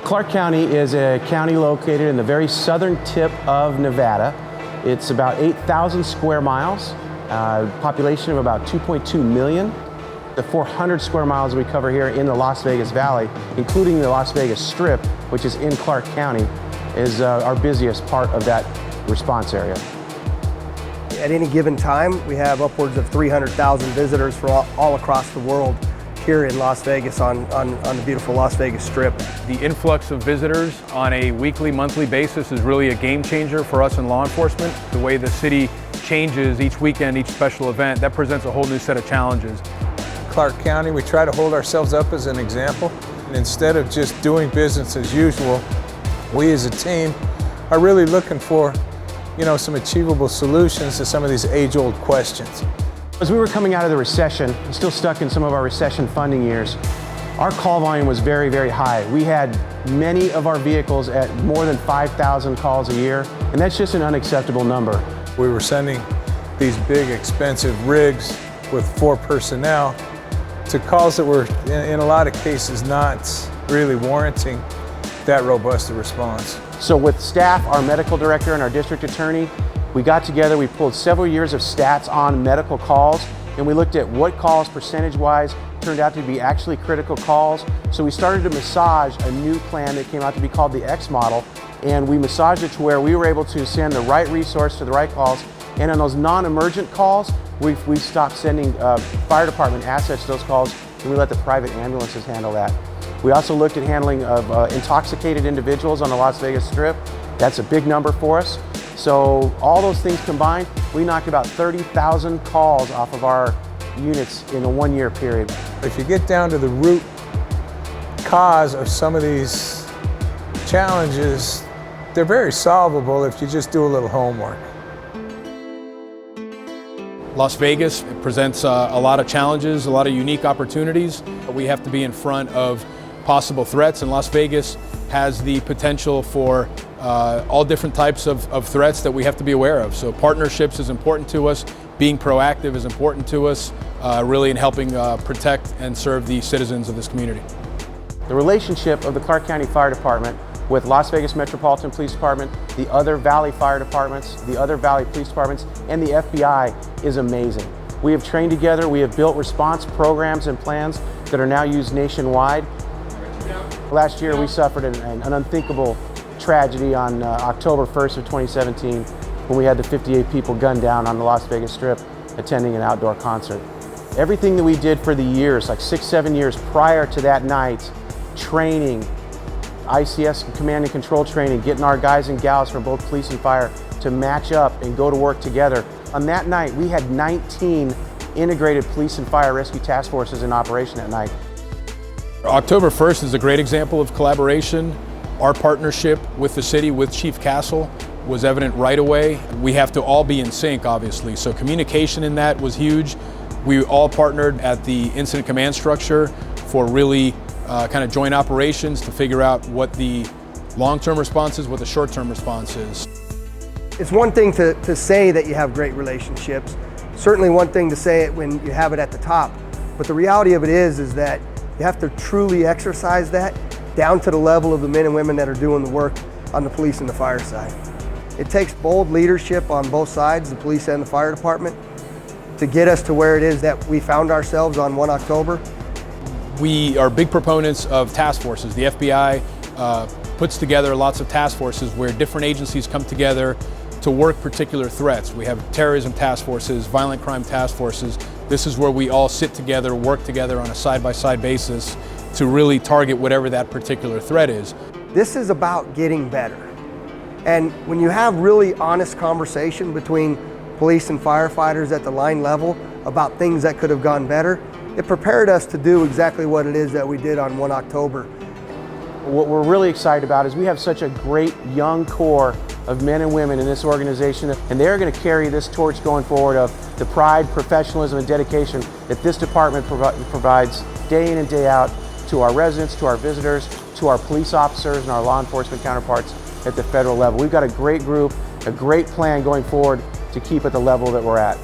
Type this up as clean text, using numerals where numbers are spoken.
Clark County is a county located in the very southern tip of Nevada. It's about 8,000 square miles, population of about 2.2 million. The 400 square miles we cover here in the Las Vegas Valley, including the Las Vegas Strip, which is in Clark County, is our busiest part of that response area. At any given time, we have upwards of 300,000 visitors from all across the world here in Las Vegas on the beautiful Las Vegas Strip. The influx of visitors on a weekly, monthly basis is really a game changer for us in law enforcement. The way the city changes each weekend, each special event, that presents a whole new set of challenges. Clark County, we try to hold ourselves up as an example. And instead of just doing business as usual, we as a team are really looking for, some achievable solutions to some of these age-old questions. As we were coming out of the recession, still stuck in some of our recession funding years, our call volume was very, very high. We had many of our vehicles at more than 5,000 calls a year, and that's just an unacceptable number. We were sending these big, expensive rigs with 4 personnel to calls that were, in a lot of cases, not really warranting that robust a response. So with staff, our medical director and our district attorney, we got together, we pulled several years of stats on medical calls, and we looked at what calls percentage-wise turned out to be actually critical calls. So we started to massage a new plan that came out to be called the X model, and we massaged it to where we were able to send the right resource to the right calls, and on those non-emergent calls, we stopped sending fire department assets to those calls, and we let the private ambulances handle that. We also looked at handling of intoxicated individuals on the Las Vegas Strip. That's a big number for us. So all those things combined, we knocked about 30,000 calls off of our units in a 1-year period. If you get down to the root cause of some of these challenges, they're very solvable if you just do a little homework. Las Vegas presents a lot of challenges, a lot of unique opportunities. We have to be in front of possible threats, and Las Vegas has the potential for all different types of threats that we have to be aware of. So partnerships is important to us, being proactive is important to us, really in helping protect and serve the citizens of this community. The relationship of the Clark County Fire Department with Las Vegas Metropolitan Police Department, the other Valley Fire Departments, the other Valley Police Departments, and the FBI is amazing. We have trained together, we have built response programs and plans that are now used nationwide. Last year we suffered an unthinkable tragedy on October 1st of 2017 when we had the 58 people gunned down on the Las Vegas Strip attending an outdoor concert. Everything that we did for the years, like 6-7 years prior to that night, training, ICS command and control training, getting our guys and gals from both police and fire to match up and go to work together. On that night, we had 19 integrated police and fire rescue task forces in operation that night. October 1st is a great example of collaboration. Our partnership with the city, with Chief Castle, was evident right away. We have to all be in sync, obviously, so communication in that was huge. We all partnered at the incident command structure for really kind of joint operations to figure out what the long-term response is, what the short-term response is. It's one thing to say that you have great relationships, certainly one thing to say it when you have it at the top, but the reality of it is that you have to truly exercise that down to the level of the men and women that are doing the work on the police and the fire side. It takes bold leadership on both sides, the police and the fire department, to get us to where it is that we found ourselves on 1 October. We are big proponents of task forces. The FBI puts together lots of task forces where different agencies come together to work particular threats. We have terrorism task forces, violent crime task forces. This is where we all sit together, work together on a side-by-side basis to really target whatever that particular threat is. This is about getting better. And when you have really honest conversation between police and firefighters at the line level about things that could have gone better, it prepared us to do exactly what it is that we did on 1 October. What we're really excited about is we have such a great young core of men and women in this organization, and they're going to carry this torch going forward of the pride, professionalism, and dedication that this department provides day in and day out to our residents, to our visitors, to our police officers and our law enforcement counterparts at the federal level. We've got a great group, a great plan going forward to keep at the level that we're at.